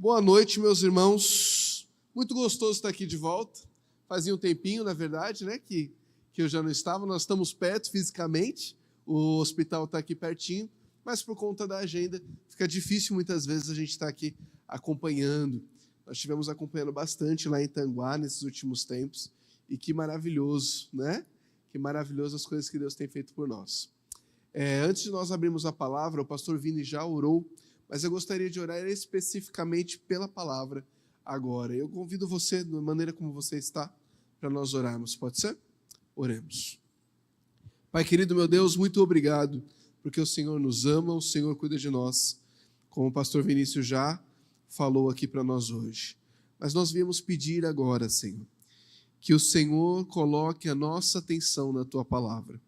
Boa noite, meus irmãos. Muito gostoso estar aqui de volta. Fazia um tempinho, na verdade, né, que eu já não estava. Nós estamos perto fisicamente, o hospital está aqui pertinho, mas por conta da agenda fica difícil muitas vezes a gente estar aqui acompanhando. Nós estivemos acompanhando bastante lá em Tanguá nesses últimos tempos e que maravilhoso, né? Que maravilhoso as coisas que Deus tem feito por nós. Antes de nós abrirmos a palavra, o pastor Vini já orou, mas eu gostaria de orar especificamente pela palavra agora. Eu convido você, da maneira como você está, para nós orarmos. Pode ser? Oremos. Pai querido, meu Deus, muito obrigado, porque o Senhor nos ama, o Senhor cuida de nós, como o pastor Vinícius já falou aqui para nós hoje. Mas nós viemos pedir agora, Senhor, que o Senhor coloque a nossa atenção na Tua palavra.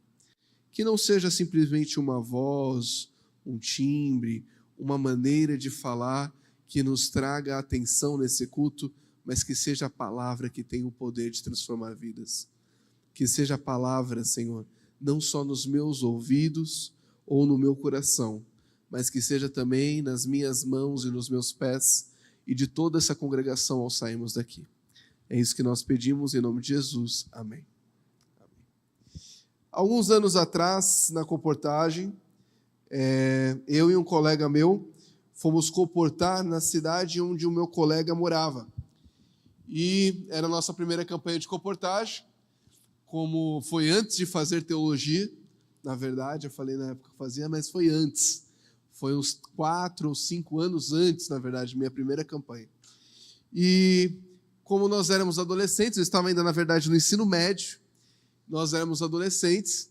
Que não seja simplesmente uma voz, um timbre, uma maneira de falar que nos traga atenção nesse culto, mas que seja a palavra que tem o poder de transformar vidas. Que seja a palavra, Senhor, não só nos meus ouvidos ou no meu coração, mas que seja também nas minhas mãos e nos meus pés e de toda essa congregação ao sairmos daqui. É isso que nós pedimos em nome de Jesus. Amém. Alguns anos atrás, na comportagem, eu e um colega meu fomos comportar na cidade onde o meu colega morava. E era a nossa primeira campanha de comportagem, como foi antes de fazer teologia. Na verdade, eu falei na época que fazia, mas foi antes. Foi uns 4 ou 5 anos antes, na verdade, minha primeira campanha. E como nós éramos adolescentes, eu estava ainda, na verdade, no ensino médio, nós éramos adolescentes,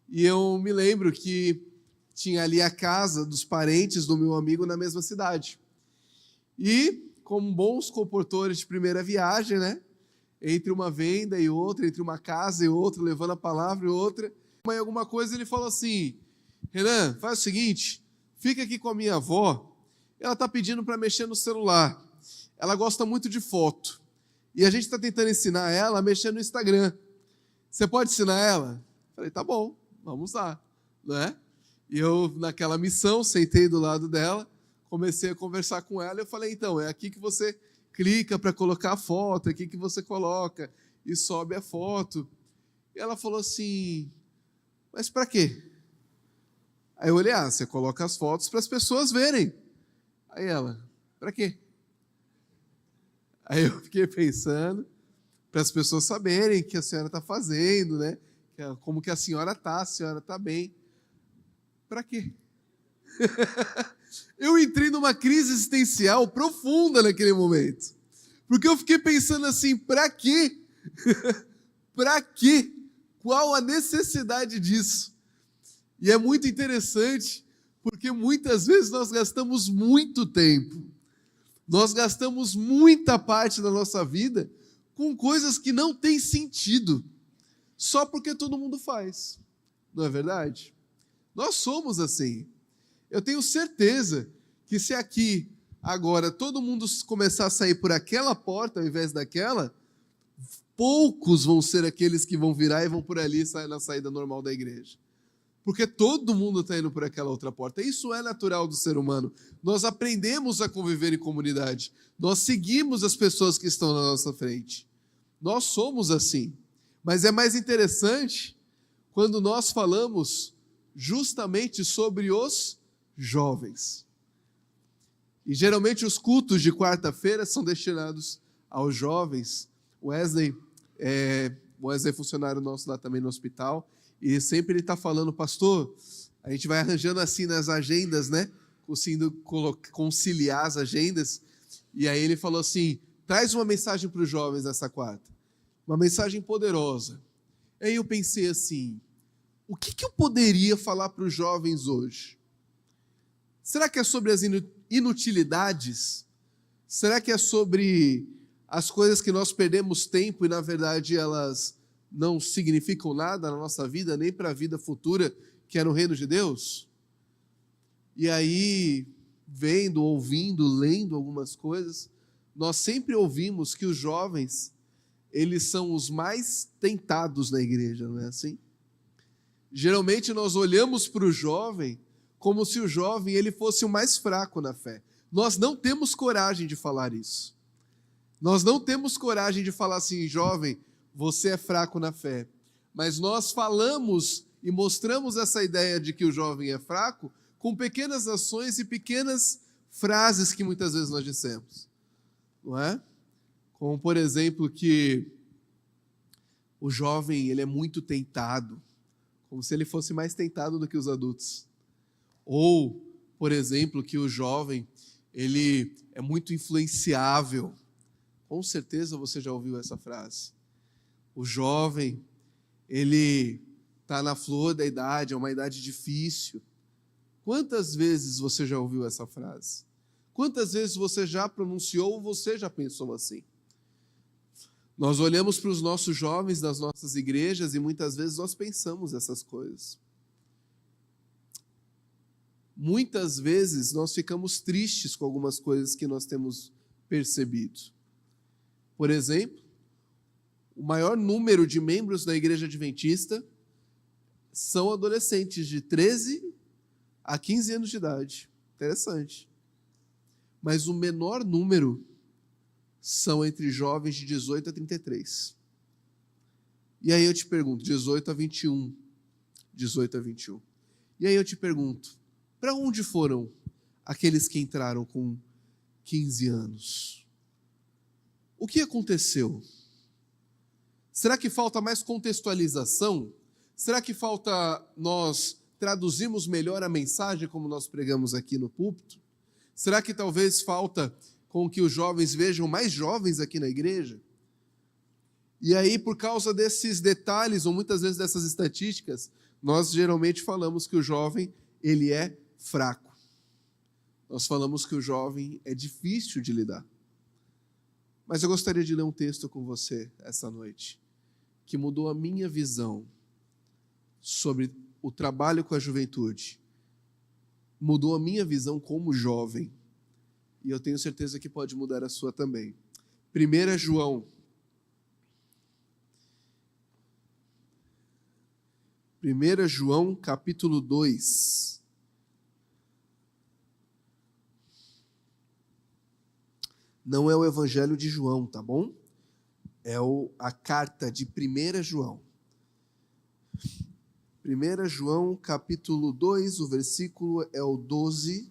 e eu me lembro que tinha ali a casa dos parentes do meu amigo na mesma cidade. E, como bons comportores de primeira viagem, né, entre uma venda e outra, entre uma casa e outra, levando a palavra e outra, mas alguma coisa ele falou assim: Renan, faz o seguinte, fica aqui com a minha avó, ela está pedindo para mexer no celular, ela gosta muito de foto, e a gente está tentando ensinar ela a mexer no Instagram. Você pode ensinar ela? Falei, tá bom, vamos lá, né? E eu, naquela missão, sentei do lado dela, comecei a conversar com ela, e eu falei, então, é aqui que você clica para colocar a foto, é aqui que você coloca e sobe a foto. E ela falou assim, mas para quê? Aí eu olhei, você coloca as fotos para as pessoas verem. Aí ela, para quê? Aí eu fiquei pensando, para as pessoas saberem o que a senhora está fazendo, né? Como que a senhora está bem. Para quê? Eu entrei numa crise existencial profunda naquele momento. Porque eu fiquei pensando assim, para quê? Para quê? Qual a necessidade disso? E é muito interessante, porque muitas vezes nós gastamos muito tempo, nós gastamos muita parte da nossa vida com coisas que não têm sentido, só porque todo mundo faz, não é verdade? Nós somos assim. Eu tenho certeza que se aqui, agora, todo mundo começar a sair por aquela porta ao invés daquela, poucos vão ser aqueles que vão virar e vão por ali sair na saída normal da igreja. Porque todo mundo está indo por aquela outra porta. Isso é natural do ser humano. Nós aprendemos a conviver em comunidade. Nós seguimos as pessoas que estão na nossa frente. Nós somos assim. Mas é mais interessante quando nós falamos justamente sobre os jovens. E geralmente os cultos de quarta-feira são destinados aos jovens. Wesley é funcionário nosso lá também no hospital, e sempre ele está falando, pastor, a gente vai arranjando assim nas agendas, né? Conseguindo conciliar as agendas, e aí ele falou assim, traz uma mensagem para os jovens nessa quarta, uma mensagem poderosa. Aí eu pensei assim, o que eu poderia falar para os jovens hoje? Será que é sobre as inutilidades? Será que é sobre as coisas que nós perdemos tempo e, na verdade, elas não significam nada na nossa vida, nem para a vida futura, que é no reino de Deus? E aí, vendo, ouvindo, lendo algumas coisas, nós sempre ouvimos que os jovens, eles são os mais tentados na igreja, não é assim? Geralmente nós olhamos para o jovem como se o jovem ele fosse o mais fraco na fé, Nós não temos coragem de falar isso. Nós não temos coragem de falar assim, jovem, você é fraco na fé. Mas nós falamos e mostramos essa ideia de que o jovem é fraco com pequenas ações e pequenas frases que muitas vezes nós dissemos. Não é? Como, por exemplo, que o jovem ele é muito tentado, como se ele fosse mais tentado do que os adultos. Ou, por exemplo, que o jovem ele é muito influenciável. Com certeza você já ouviu essa frase. O jovem, ele está na flor da idade, é uma idade difícil. Quantas vezes você já ouviu essa frase? Quantas vezes você já pronunciou ou você já pensou assim? Nós olhamos para os nossos jovens das nossas igrejas e muitas vezes nós pensamos essas coisas. Muitas vezes nós ficamos tristes com algumas coisas que nós temos percebido. Por exemplo, o maior número de membros da Igreja Adventista são adolescentes de 13 a 15 anos de idade. Interessante. Mas o menor número são entre jovens de 18 a 33. E aí eu te pergunto, 18 a 21. 18 a 21. E aí eu te pergunto, para onde foram aqueles que entraram com 15 anos? O que aconteceu? Será que falta mais contextualização? Será que falta nós traduzirmos melhor a mensagem como nós pregamos aqui no púlpito? Será que talvez falta com que os jovens vejam mais jovens aqui na igreja? E aí, por causa desses detalhes, ou muitas vezes dessas estatísticas, nós geralmente falamos que o jovem, ele é fraco. Nós falamos que o jovem é difícil de lidar. Mas eu gostaria de ler um texto com você essa noite, que mudou a minha visão sobre o trabalho com a juventude. Mudou a minha visão como jovem. E eu tenho certeza que pode mudar a sua também. 1 João. 1 João, capítulo 2. Não é o Evangelho de João, tá bom? É a carta de 1 João. 1 João, capítulo 2, o versículo é o 12.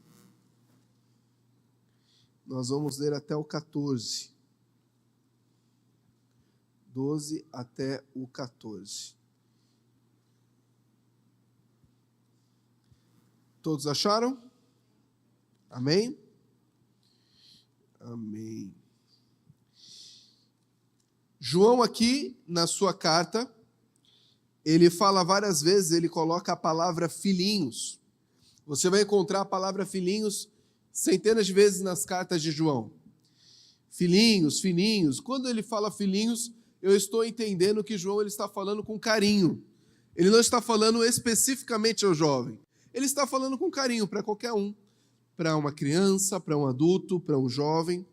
Nós vamos ler até o 14. 12 até o 14. Todos acharam? Amém? Amém. João aqui, na sua carta, ele fala várias vezes, ele coloca a palavra filhinhos. Você vai encontrar a palavra filhinhos centenas de vezes nas cartas de João. Filhinhos, filhinhos. Quando ele fala filhinhos, eu estou entendendo que João ele está falando com carinho. Ele não está falando especificamente ao jovem. Ele está falando com carinho para qualquer um. Para uma criança, para um adulto, para um jovem.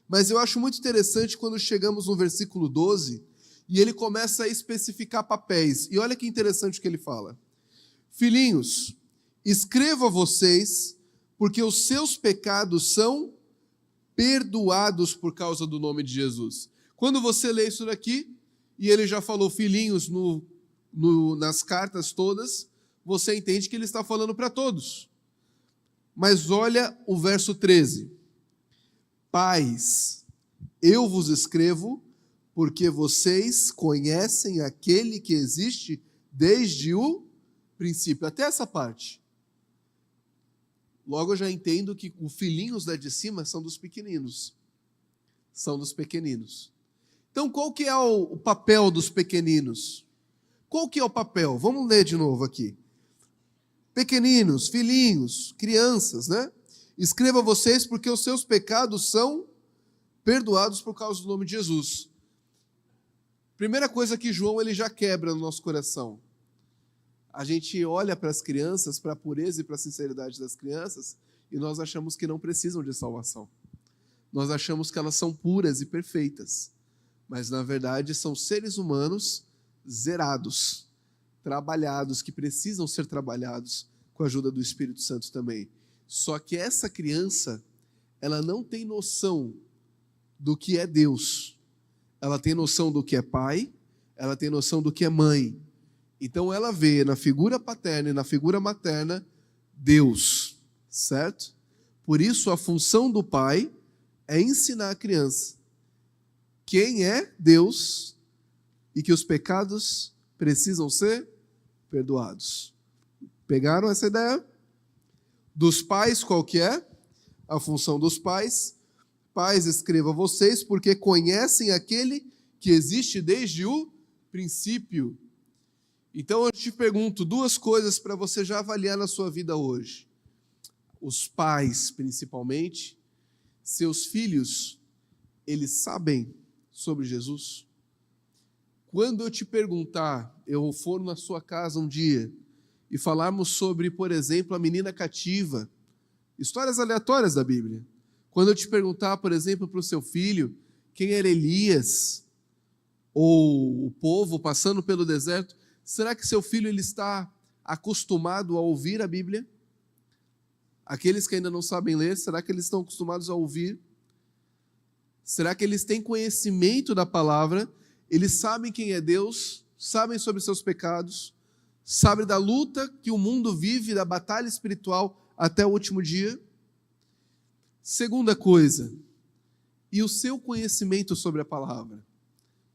Mas eu acho muito interessante quando chegamos no versículo 12 e ele começa a especificar papéis. E olha que interessante o que ele fala. Filhinhos, escrevo a vocês porque os seus pecados são perdoados por causa do nome de Jesus. Quando você lê isso daqui, e ele já falou filhinhos nas cartas todas, você entende que ele está falando para todos. Mas olha o verso 13. Pais, eu vos escrevo porque vocês conhecem aquele que existe desde o princípio. Até essa parte. Logo eu já entendo que os filhinhos da de cima são dos pequeninos. São dos pequeninos. Então qual que é o papel dos pequeninos? Qual que é o papel? Vamos ler de novo aqui. Pequeninos, filhinhos, crianças, né? Escreva a vocês porque os seus pecados são perdoados por causa do nome de Jesus. Primeira coisa que João ele já quebra no nosso coração. A gente olha para as crianças, para a pureza e para a sinceridade das crianças, e nós achamos que não precisam de salvação. Nós achamos que elas são puras e perfeitas. Mas, na verdade, são seres humanos zerados, trabalhados, que precisam ser trabalhados com a ajuda do Espírito Santo também. Só que essa criança, ela não tem noção do que é Deus. Ela tem noção do que é pai, ela tem noção do que é mãe. Então ela vê na figura paterna e na figura materna Deus, certo? Por isso a função do pai é ensinar a criança quem é Deus e que os pecados precisam ser perdoados. Pegaram essa ideia? Dos pais, qual que é? A função dos pais. Pais, escreva vocês, porque conhecem aquele que existe desde o princípio. Então eu te pergunto duas coisas para você já avaliar na sua vida hoje. Os pais, principalmente, seus filhos, eles sabem sobre Jesus? Quando eu te perguntar, eu for na sua casa um dia e falarmos sobre, por exemplo, a menina cativa, histórias aleatórias da Bíblia. Quando eu te perguntar, por exemplo, para o seu filho, quem era Elias, ou o povo passando pelo deserto, será que seu filho ele está acostumado a ouvir a Bíblia? Aqueles que ainda não sabem ler, será que eles estão acostumados a ouvir? Será que eles têm conhecimento da palavra? Eles sabem quem é Deus, sabem sobre seus pecados, sabem da luta que o mundo vive, da batalha espiritual até o último dia? Segunda coisa, e o seu conhecimento sobre a palavra,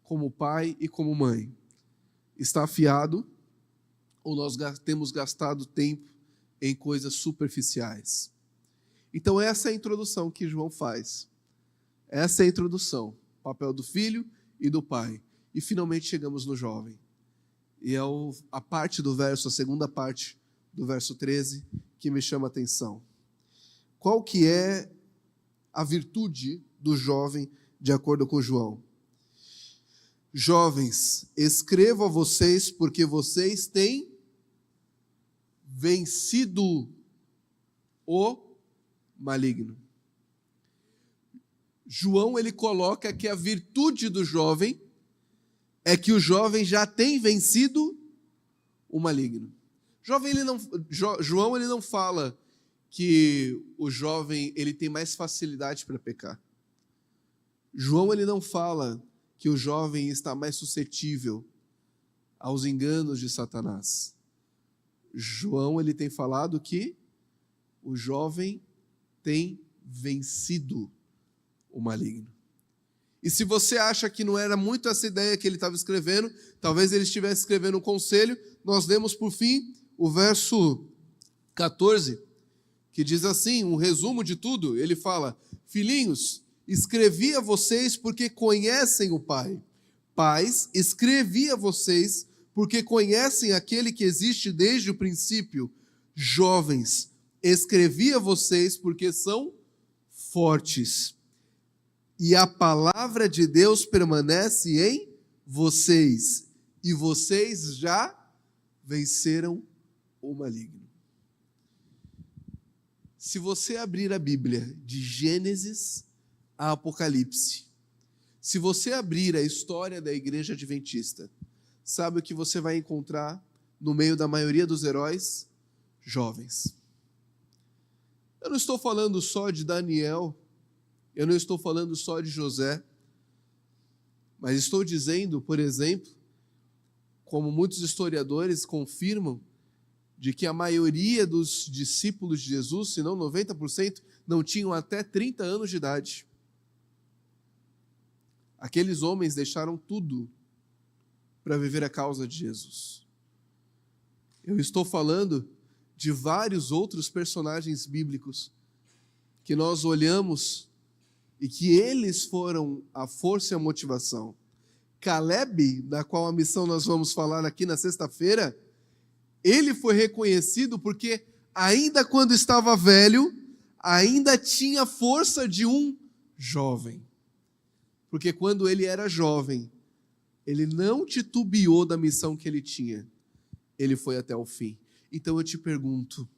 como pai e como mãe, está afiado ou nós temos gastado tempo em coisas superficiais? Então essa é a introdução que João faz. Essa é a introdução, o papel do filho e do pai. E finalmente chegamos no jovem. E é a parte do verso, a segunda parte do verso 13, que me chama a atenção. Qual que é a virtude do jovem, de acordo com João? Jovens, escrevo a vocês porque vocês têm vencido o maligno. João, ele coloca que a virtude do jovem é que o jovem já tem vencido o maligno. João ele não fala que o jovem ele tem mais facilidade para pecar. João ele não fala que o jovem está mais suscetível aos enganos de Satanás. João ele tem falado que o jovem tem vencido o maligno. E se você acha que não era muito essa ideia que ele estava escrevendo, talvez ele estivesse escrevendo um conselho, nós lemos por fim o verso 14, que diz assim, um resumo de tudo, ele fala: filhinhos, escrevi a vocês porque conhecem o Pai. Pais, escrevi a vocês porque conhecem aquele que existe desde o princípio. Jovens, escrevi a vocês porque são fortes. E a palavra de Deus permanece em vocês. E vocês já venceram o maligno. Se você abrir a Bíblia de Gênesis a Apocalipse, se você abrir a história da Igreja Adventista, sabe o que você vai encontrar no meio da maioria dos heróis? Jovens. Eu não estou falando só de Daniel, eu não estou falando só de José, mas estou dizendo, por exemplo, como muitos historiadores confirmam, de que a maioria dos discípulos de Jesus, se não 90%, não tinham até 30 anos de idade. Aqueles homens deixaram tudo para viver a causa de Jesus. Eu estou falando de vários outros personagens bíblicos que nós olhamos e que eles foram a força e a motivação. Caleb, da qual a missão nós vamos falar aqui na sexta-feira, ele foi reconhecido porque ainda quando estava velho, ainda tinha força de um jovem. Porque quando ele era jovem, ele não titubeou da missão que ele tinha. Ele foi até o fim. Então eu te pergunto,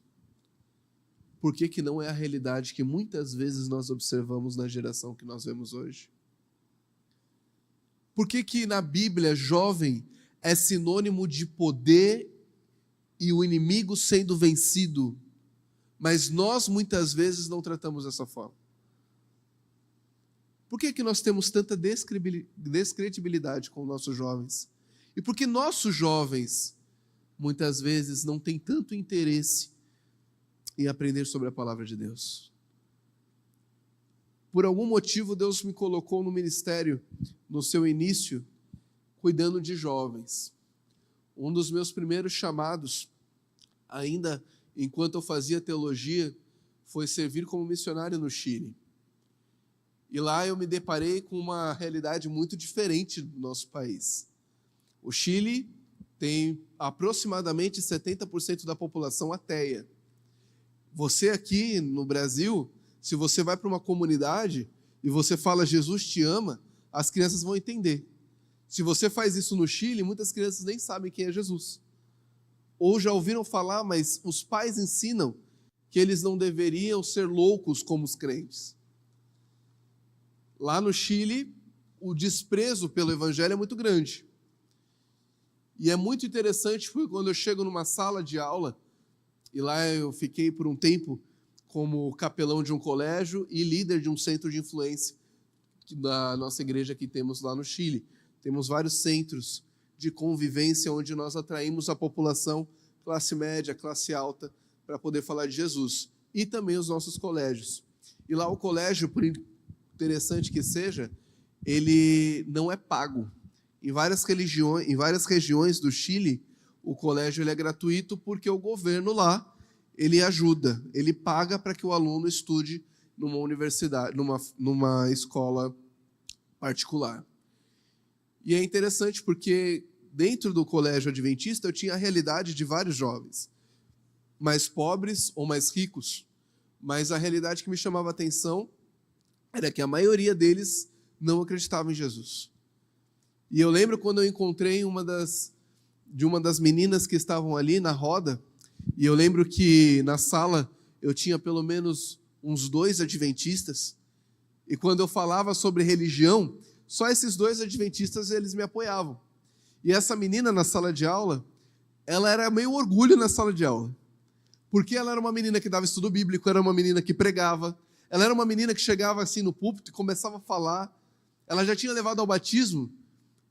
por que não é a realidade que muitas vezes nós observamos na geração que nós vemos hoje? Por que na Bíblia jovem é sinônimo de poder e o inimigo sendo vencido, mas nós muitas vezes não tratamos dessa forma? Por que nós temos tanta descredibilidade com nossos jovens? E por que nossos jovens, muitas vezes, não têm tanto interesse em aprender sobre a palavra de Deus? Por algum motivo, Deus me colocou no ministério, no seu início, cuidando de jovens. Um dos meus primeiros chamados, ainda enquanto eu fazia teologia, foi servir como missionário no Chile. E lá eu me deparei com uma realidade muito diferente do nosso país. O Chile tem aproximadamente 70% da população ateia. Você aqui no Brasil, se você vai para uma comunidade e você fala Jesus te ama, as crianças vão entender. Se você faz isso no Chile, muitas crianças nem sabem quem é Jesus. Ou já ouviram falar, mas os pais ensinam que eles não deveriam ser loucos como os crentes. Lá no Chile, o desprezo pelo evangelho é muito grande. E é muito interessante porque quando eu chego numa sala de aula, e lá eu fiquei por um tempo como capelão de um colégio e líder de um centro de influência da nossa igreja que temos lá no Chile. Temos vários centros de convivência onde nós atraímos a população classe média, classe alta, para poder falar de Jesus. E também os nossos colégios. E lá o colégio, por interessante que seja, ele não é pago. Em várias regiões do Chile, o colégio ele é gratuito porque o governo lá ele ajuda, ele paga para que o aluno estude numa universidade, numa escola particular. E é interessante porque dentro do colégio adventista eu tinha a realidade de vários jovens, mais pobres ou mais ricos, mas a realidade que me chamava a atenção era que a maioria deles não acreditava em Jesus. E eu lembro quando eu encontrei uma das meninas que estavam ali na roda, e eu lembro que na sala eu tinha pelo menos uns 2 adventistas, e quando eu falava sobre religião, só esses 2 adventistas eles me apoiavam. E essa menina na sala de aula, ela era meio orgulho na sala de aula, porque ela era uma menina que dava estudo bíblico, era uma menina que pregava, ela era uma menina que chegava assim no púlpito e começava a falar, ela já tinha levado ao batismo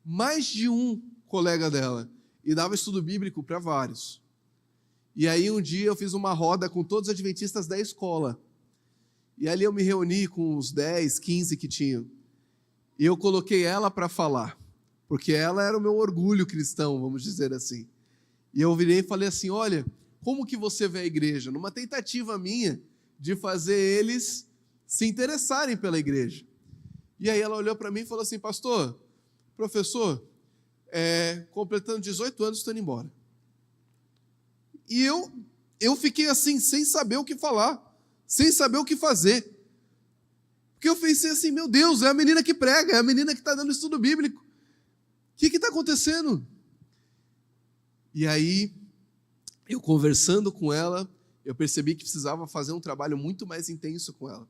mais de um colega dela, e dava estudo bíblico para vários. E aí um dia eu fiz uma roda com todos os adventistas da escola. E ali eu me reuni com uns 10, 15 que tinham. E eu coloquei ela para falar, porque ela era o meu orgulho cristão, vamos dizer assim. E eu virei e falei assim, olha, como que você vê a igreja? Numa tentativa minha de fazer eles se interessarem pela igreja. E aí ela olhou para mim e falou assim, pastor, professor, completando 18 anos, estou indo embora. E eu fiquei assim, sem saber o que falar, sem saber o que fazer. Porque eu pensei assim, meu Deus, é a menina que prega, é a menina que está dando estudo bíblico. O que está acontecendo? E aí, eu conversando com ela, eu percebi que precisava fazer um trabalho muito mais intenso com ela.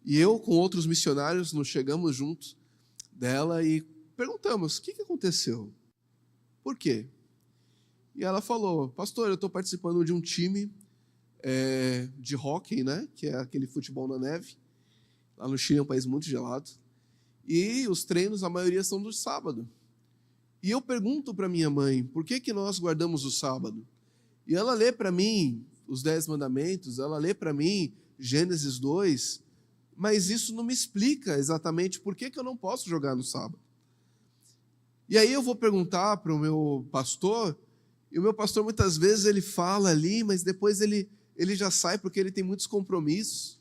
E eu, com outros missionários, nos chegamos juntos dela e perguntamos, o que aconteceu? Por quê? E ela falou, pastor, eu estou participando de um time de hóquei, né? Que é aquele futebol na neve. Lá no Chile é um país muito gelado. E os treinos, a maioria são do sábado. E eu pergunto para minha mãe, por que nós guardamos o sábado? E ela lê para mim os 10 mandamentos, ela lê para mim Gênesis 2, mas isso não me explica exatamente por que eu não posso jogar no sábado. E aí eu vou perguntar para o meu pastor, e o meu pastor muitas vezes ele fala ali, mas depois ele já sai porque ele tem muitos compromissos.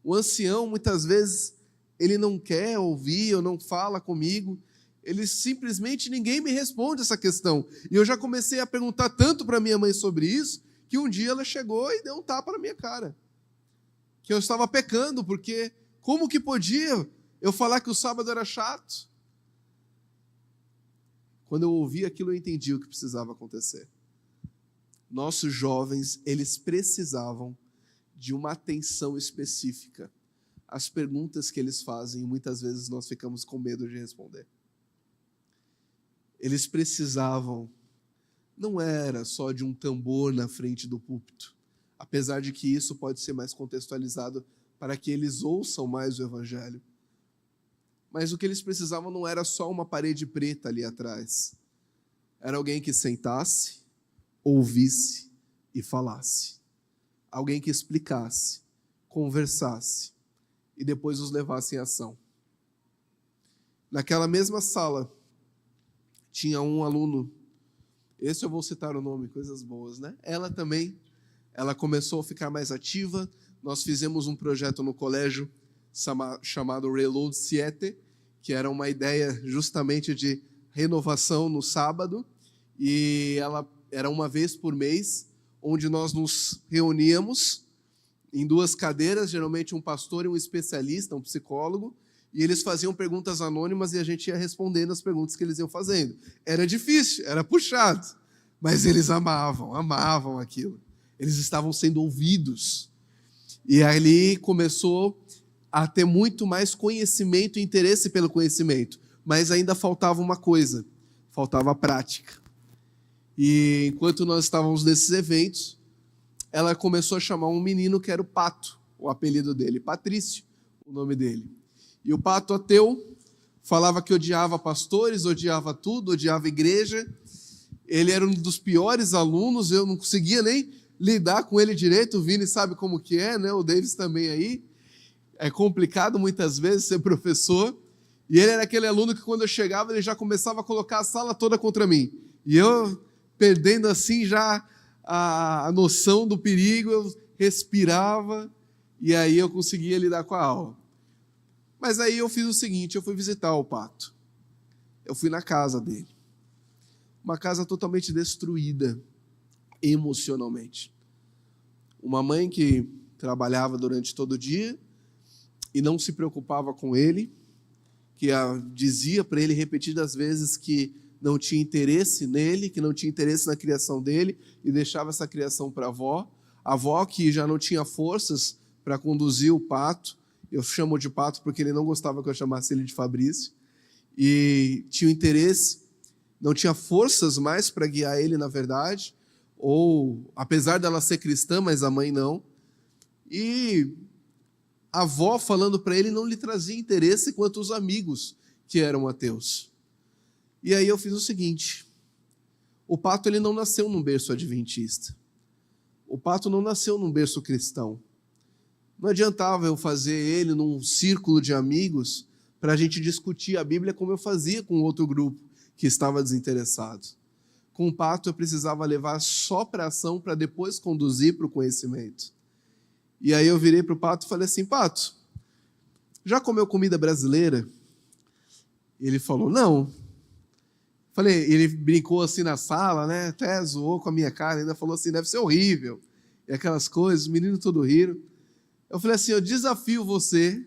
O ancião muitas vezes ele não quer ouvir ou não fala comigo, ele simplesmente, ninguém me responde essa questão. E eu já comecei a perguntar tanto para minha mãe sobre isso, que um dia ela chegou e deu um tapa na minha cara. Que eu estava pecando, porque como que podia eu falar que o sábado era chato? Quando eu ouvi aquilo, eu entendi o que precisava acontecer. Nossos jovens, eles precisavam de uma atenção específica. As perguntas que eles fazem, muitas vezes nós ficamos com medo de responder. Eles precisavam, não era só de um tambor na frente do púlpito, apesar de que isso pode ser mais contextualizado para que eles ouçam mais o Evangelho. Mas o que eles precisavam não era só uma parede preta ali atrás. Era alguém que sentasse, ouvisse e falasse. Alguém que explicasse, conversasse e depois os levasse em ação. Naquela mesma sala, tinha um aluno, esse eu vou citar o nome, coisas boas, né? Ela também, ela começou a ficar mais ativa. Nós fizemos um projeto no colégio chamado Reload 7, que era uma ideia justamente de renovação no sábado, e ela era uma vez por mês, onde nós nos reuníamos em 2 cadeiras, geralmente um pastor e um especialista, um psicólogo, e eles faziam perguntas anônimas e a gente ia respondendo as perguntas que eles iam fazendo. Era difícil, era puxado, mas eles amavam aquilo. Eles estavam sendo ouvidos. E ali começou a ter muito mais conhecimento e interesse pelo conhecimento, mas ainda faltava uma coisa, faltava a prática. E enquanto nós estávamos nesses eventos, ela começou a chamar um menino que era o Pato, o apelido dele, Patrício, o nome dele. E o Pato, ateu, falava que odiava pastores, odiava tudo, odiava igreja. Ele era um dos piores alunos, eu não conseguia nem lidar com ele direito. O Vini sabe como que é, né? O Davis também aí. É complicado muitas vezes ser professor. E ele era aquele aluno que quando eu chegava, ele já começava a colocar a sala toda contra mim. E eu, perdendo assim já a noção do perigo, eu respirava e aí eu conseguia lidar com a aula. Mas aí eu fiz o seguinte, eu fui visitar o Pato. Eu fui na casa dele. Uma casa totalmente destruída emocionalmente. Uma mãe que trabalhava durante todo o dia e não se preocupava com ele, que dizia para ele repetidas vezes que não tinha interesse nele, que não tinha interesse na criação dele e deixava essa criação para a avó que já não tinha forças para conduzir o Pato. Eu chamo de Pato porque ele não gostava que eu chamasse ele de Fabrício, e tinha interesse, não tinha forças mais para guiar ele, na verdade, ou apesar dela ser cristã, mas a mãe não, e a avó falando para ele não lhe trazia interesse quanto os amigos que eram ateus. E aí eu fiz o seguinte, o Pato ele não nasceu num berço adventista, o Pato não nasceu num berço cristão. Não adiantava eu fazer ele num círculo de amigos para a gente discutir a Bíblia como eu fazia com outro grupo que estava desinteressado. Com o Pato eu precisava levar só para a ação para depois conduzir para o conhecimento. E aí eu virei para o Pato e falei assim, Pato, já comeu comida brasileira? Ele falou, não. Falei, ele brincou assim na sala, né? Até zoou com a minha cara, ainda falou assim, deve ser horrível. E aquelas coisas, os meninos todos riram. Eu falei assim, eu desafio você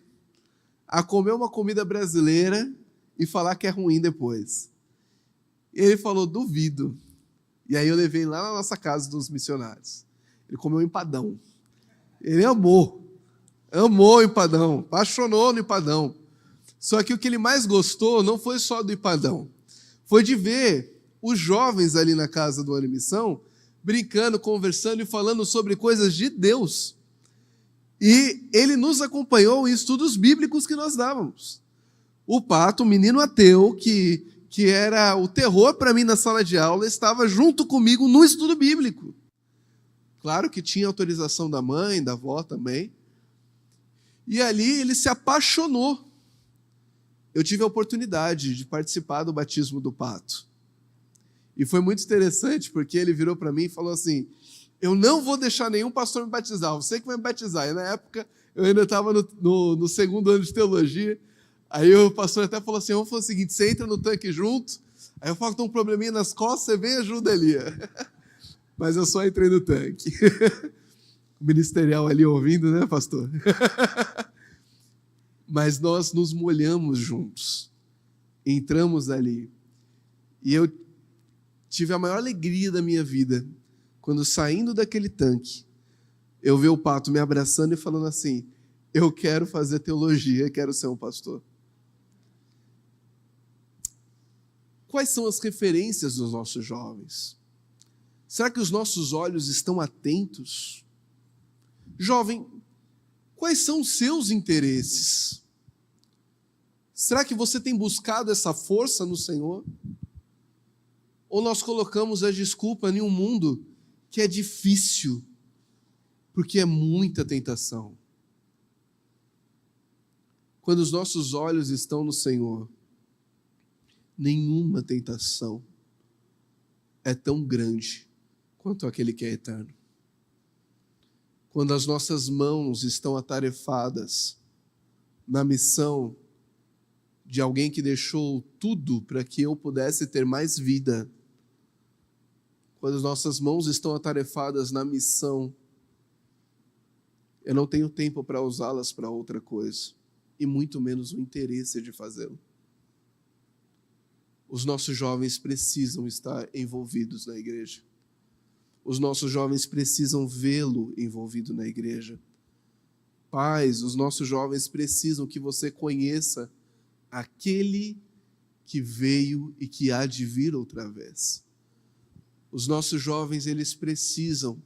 a comer uma comida brasileira e falar que é ruim depois. E ele falou, duvido. E aí eu levei lá na nossa casa dos missionários. Ele comeu empadão. Ele amou o empadão, apaixonou no empadão. Só que o que ele mais gostou não foi só do empadão, foi de ver os jovens ali na casa do Ano em Missão, brincando, conversando e falando sobre coisas de Deus. E ele nos acompanhou em estudos bíblicos que nós dávamos. O Pato, um menino ateu, que era o terror para mim na sala de aula, estava junto comigo no estudo bíblico. Claro que tinha autorização da mãe, da avó também. E ali ele se apaixonou. Eu tive a oportunidade de participar do batismo do Pato. E foi muito interessante, porque ele virou para mim e falou assim, eu não vou deixar nenhum pastor me batizar, você que vai me batizar. E na época, eu ainda estava no segundo ano de teologia, aí o pastor até falou assim, vamos fazer o seguinte, você entra no tanque junto, aí eu falo que tem um probleminha nas costas, você vem e ajuda ali. Mas eu só entrei no tanque. O ministerial ali ouvindo, né, pastor? Mas nós nos molhamos juntos, entramos ali. E eu tive a maior alegria da minha vida, quando saindo daquele tanque, eu vi o Pato me abraçando e falando assim, eu quero fazer teologia, quero ser um pastor. Quais são as referências dos nossos jovens? Será que os nossos olhos estão atentos? Jovem, quais são os seus interesses? Será que você tem buscado essa força no Senhor? Ou nós colocamos a desculpa em um mundo que é difícil, porque é muita tentação? Quando os nossos olhos estão no Senhor, nenhuma tentação é tão grande quanto aquele que é eterno. Quando as nossas mãos estão atarefadas na missão de alguém que deixou tudo para que eu pudesse ter mais vida, quando as nossas mãos estão atarefadas na missão, eu não tenho tempo para usá-las para outra coisa, e muito menos o interesse de fazê-lo. Os nossos jovens precisam estar envolvidos na igreja. Os nossos jovens precisam vê-lo envolvido na igreja. Pais, os nossos jovens precisam que você conheça aquele que veio e que há de vir outra vez. Os nossos jovens, eles precisam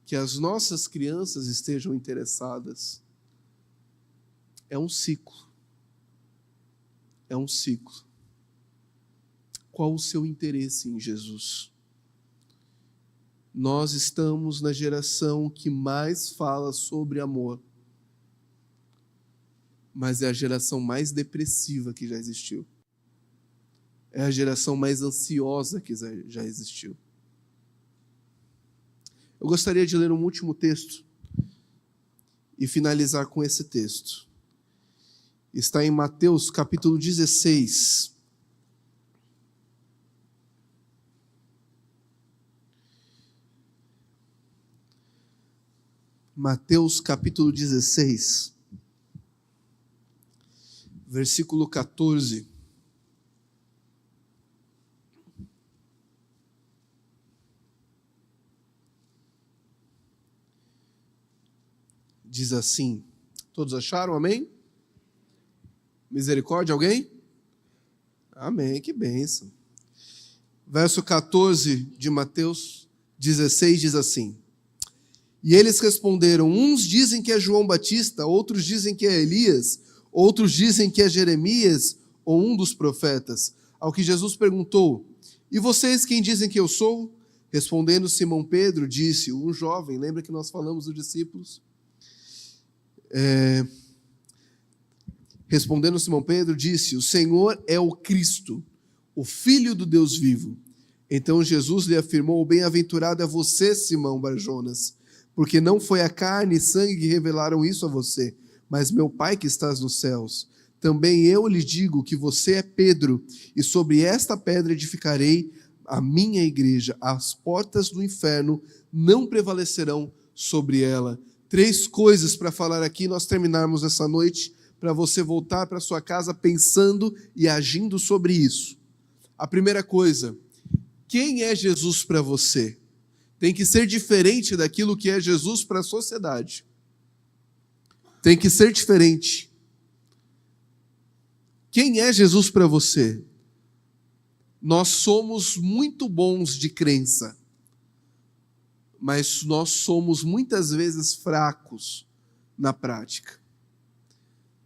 que as nossas crianças estejam interessadas. É um ciclo. É um ciclo. Qual o seu interesse em Jesus? Nós estamos na geração que mais fala sobre amor, mas é a geração mais depressiva que já existiu. É a geração mais ansiosa que já existiu. Eu gostaria de ler um último texto e finalizar com esse texto. Está em Mateus capítulo 16. Mateus capítulo 16, versículo 14. Diz assim, todos acharam? Amém? Misericórdia, alguém? Amém, que bênção. Verso 14 de Mateus 16 diz assim: E eles responderam, uns dizem que é João Batista, outros dizem que é Elias, outros dizem que é Jeremias ou um dos profetas. Ao que Jesus perguntou, e vocês quem dizem que eu sou? Respondendo Simão Pedro, disse, um jovem, lembra que nós falamos dos discípulos? Respondendo Simão Pedro, disse, o Senhor é o Cristo, o Filho do Deus vivo. Então Jesus lhe afirmou, bem-aventurado é você, Simão Barjonas, porque não foi a carne e sangue que revelaram isso a você, mas meu Pai que estás nos céus. Também eu lhe digo que você é Pedro, e sobre esta pedra edificarei a minha igreja. As portas do inferno não prevalecerão sobre ela. 3 coisas para falar aqui, nós terminarmos essa noite, para você voltar para sua casa pensando e agindo sobre isso. A primeira coisa, quem é Jesus para você? Tem que ser diferente daquilo que é Jesus para a sociedade. Tem que ser diferente. Quem é Jesus para você? Nós somos muito bons de crença, mas nós somos muitas vezes fracos na prática.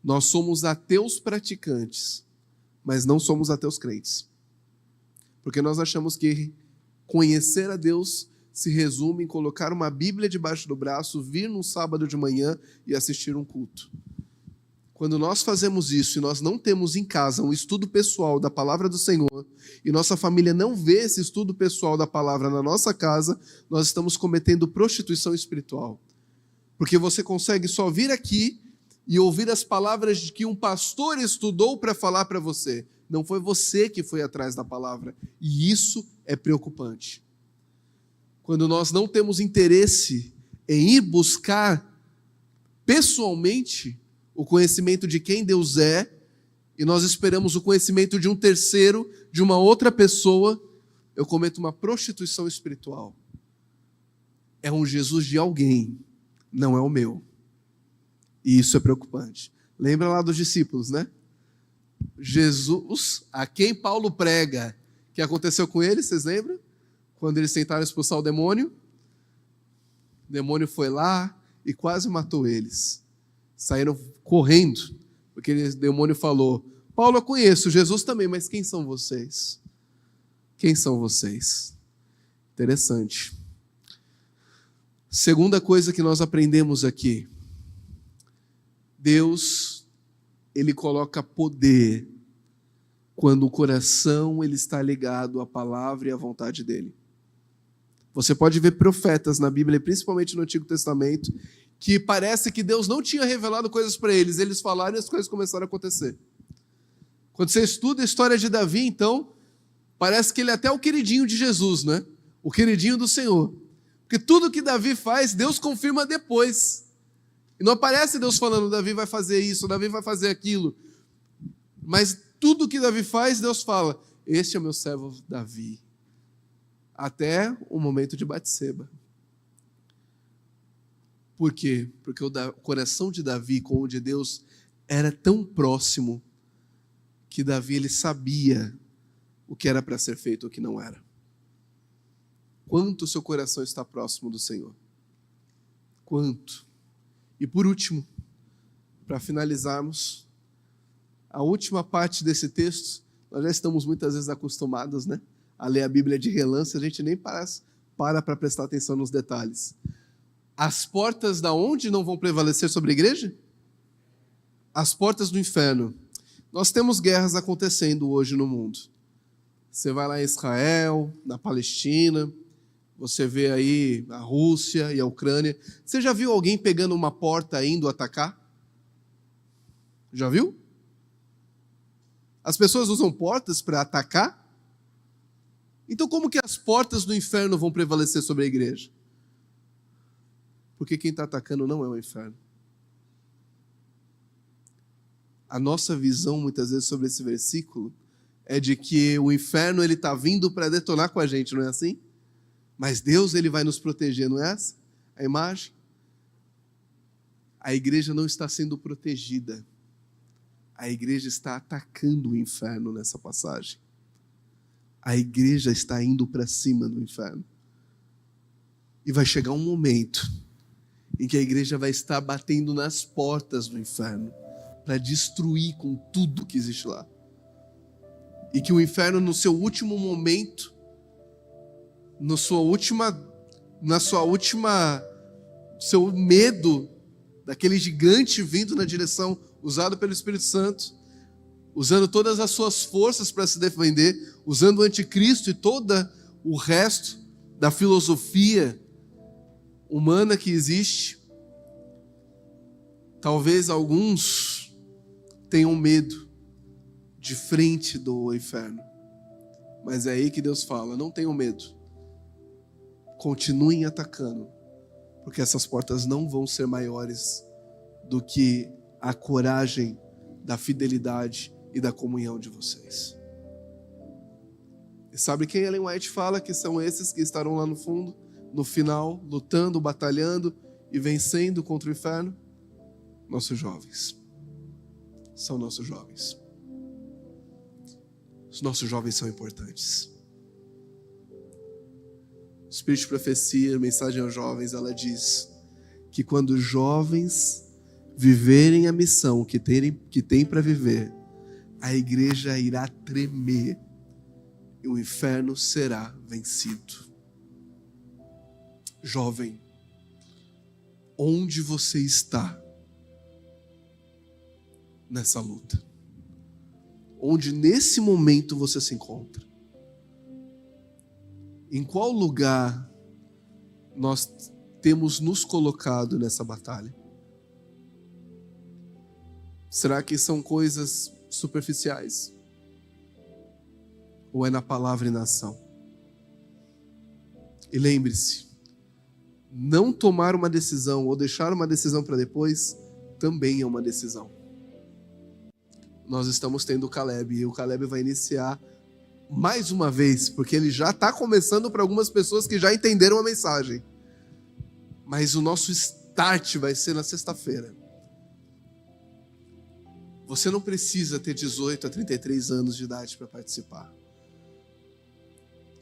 Nós somos ateus praticantes, mas não somos ateus crentes. Porque nós achamos que conhecer a Deus se resume em colocar uma Bíblia debaixo do braço, vir num sábado de manhã e assistir um culto. Quando nós fazemos isso e nós não temos em casa um estudo pessoal da palavra do Senhor, e nossa família não vê esse estudo pessoal da palavra na nossa casa, nós estamos cometendo prostituição espiritual. Porque você consegue só vir aqui e ouvir as palavras de que um pastor estudou para falar para você. Não foi você que foi atrás da palavra. E isso é preocupante. Quando nós não temos interesse em ir buscar pessoalmente o conhecimento de quem Deus é, e nós esperamos o conhecimento de um terceiro, de uma outra pessoa, eu cometo uma prostituição espiritual. É um Jesus de alguém, não é o meu. E isso é preocupante. Lembra lá dos discípulos, né? Jesus, a quem Paulo prega, o que aconteceu com eles, vocês lembram? Quando eles tentaram expulsar o demônio foi lá e quase matou eles. Saíram correndo Porque o demônio falou: Paulo eu conheço, Jesus também, mas quem são vocês? Quem são vocês? Interessante. Segunda coisa que nós aprendemos aqui. Deus, Ele coloca poder quando o coração ele está ligado à palavra e à vontade dEle. Você pode ver profetas na Bíblia, principalmente no Antigo Testamento, que parece que Deus não tinha revelado coisas para eles. Eles falaram e as coisas começaram a acontecer. Quando você estuda a história de Davi, então, parece que ele é até o queridinho de Jesus, né? O queridinho do Senhor. Porque tudo que Davi faz, Deus confirma depois. E não aparece Deus falando, Davi vai fazer isso, Davi vai fazer aquilo. Mas tudo que Davi faz, Deus fala, este é o meu servo Davi. Até o momento de Batseba. Por quê? Porque o coração de Davi com o de Deus era tão próximo que Davi ele sabia o que era para ser feito e o que não era. Quanto o seu coração está próximo do Senhor? Quanto? E por último, para finalizarmos, a última parte desse texto, nós já estamos muitas vezes acostumados, né, a ler a Bíblia de relance, a gente nem para prestar atenção nos detalhes. As portas da onde não vão prevalecer sobre a igreja? As portas do inferno. Nós temos guerras acontecendo hoje no mundo. Você vai lá em Israel, na Palestina, você vê aí a Rússia e a Ucrânia. Você já viu alguém pegando uma porta e indo atacar? Já viu? As pessoas usam portas para atacar? Então como que as portas do inferno vão prevalecer sobre a igreja? Porque quem está atacando não é o inferno. A nossa visão, muitas vezes, sobre esse versículo é de que o inferno está vindo para detonar com a gente, não é assim? Mas Deus ele vai nos proteger, não é essa a imagem? A igreja não está sendo protegida. A igreja está atacando o inferno nessa passagem. A igreja está indo para cima do inferno. E vai chegar um momento em que a igreja vai estar batendo nas portas do inferno para destruir com tudo que existe lá. E que o inferno, no seu último momento, seu medo daquele gigante vindo na direção, usado pelo Espírito Santo, usando todas as suas forças para se defender, usando o anticristo e todo o resto da filosofia humana que existe. Talvez alguns tenham medo de frente do inferno. Mas é aí que Deus fala, não tenham medo. Continuem atacando, porque essas portas não vão ser maiores do que a coragem da fidelidade e da comunhão de vocês. E sabe quem Ellen White fala que são esses que estarão lá no fundo, no final, lutando, batalhando e vencendo contra o inferno? Nossos jovens. São nossos jovens. Os nossos jovens são importantes. O Espírito de Profecia, a mensagem aos jovens, ela diz que quando os jovens viverem a missão que tem para viver, a igreja irá tremer e o inferno será vencido. Jovem, onde você está nessa luta? Onde nesse momento você se encontra? Em qual lugar nós temos nos colocado nessa batalha? Será que são coisas superficiais? Ou é na palavra e na ação? E lembre-se, não tomar uma decisão ou deixar uma decisão para depois também é uma decisão. Nós estamos tendo o Caleb e o Caleb vai iniciar mais uma vez, porque ele já está começando para algumas pessoas que já entenderam a mensagem. Mas o nosso start vai ser na sexta-feira. Você não precisa ter 18 a 33 anos de idade para participar.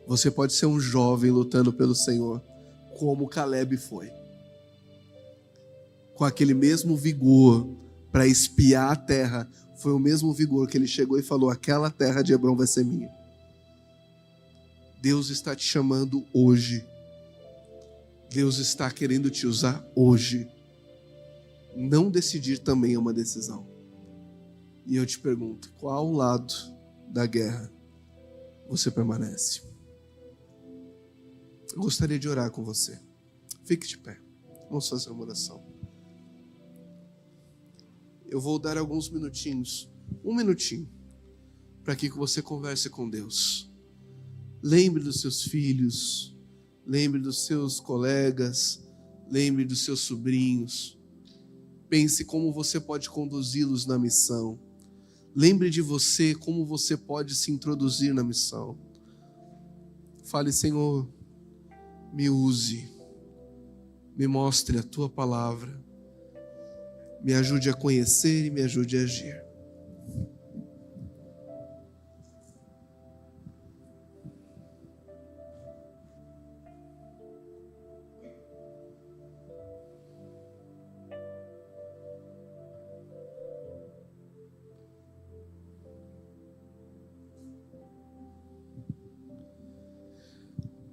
Você pode ser um jovem lutando pelo Senhor, como Caleb foi. Com aquele mesmo vigor, para espiar a terra, foi o mesmo vigor que ele chegou e falou: aquela terra de Hebrom vai ser minha. Deus está te chamando hoje. Deus está querendo te usar hoje. Não decidir também é uma decisão. E eu te pergunto, qual lado da guerra você permanece? Eu gostaria de orar com você. Fique de pé. Vamos fazer uma oração. Eu vou dar alguns minutinhos, um minutinho, para que você converse com Deus. Lembre dos seus filhos, lembre dos seus colegas, lembre dos seus sobrinhos. Pense como você pode conduzi-los na missão. Lembre de você, como você pode se introduzir na missão. Fale: Senhor, me use, me mostre a tua palavra, me ajude a conhecer e me ajude a agir.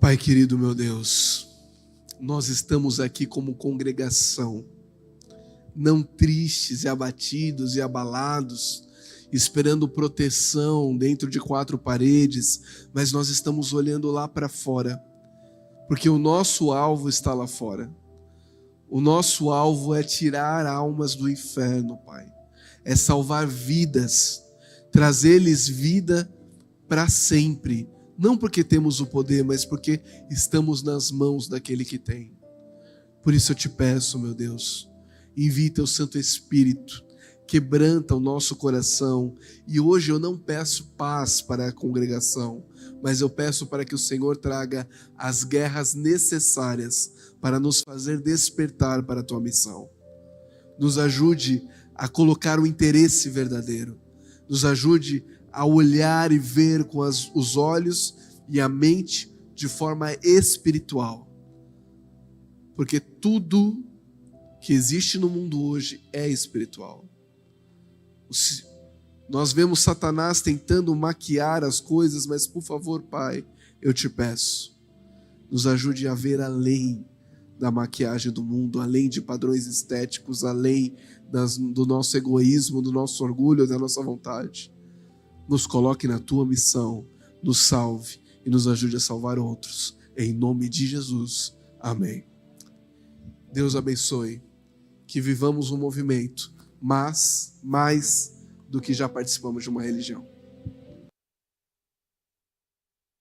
Pai querido, meu Deus, nós estamos aqui como congregação, não tristes e abatidos e abalados, esperando proteção dentro de quatro paredes, mas nós estamos olhando lá para fora, porque o nosso alvo está lá fora. O nosso alvo é tirar almas do inferno, Pai. É salvar vidas, trazer-lhes vida para sempre. Não porque temos o poder, mas porque estamos nas mãos daquele que tem. Por isso eu te peço, meu Deus, envie teu Santo Espírito, quebranta o nosso coração. E hoje eu não peço paz para a congregação, mas eu peço para que o Senhor traga as guerras necessárias para nos fazer despertar para a tua missão. Nos ajude a colocar o interesse verdadeiro. Nos ajude a olhar e ver com os olhos e a mente de forma espiritual. Porque tudo que existe no mundo hoje é espiritual. Nós vemos Satanás tentando maquiar as coisas, mas por favor, Pai, eu te peço, nos ajude a ver além da maquiagem do mundo, além de padrões estéticos, além do nosso egoísmo, do nosso orgulho, da nossa vontade. Nos coloque na tua missão, nos salve e nos ajude a salvar outros. Em nome de Jesus. Amém. Deus abençoe. Que vivamos um movimento, mas mais do que já participamos de uma religião.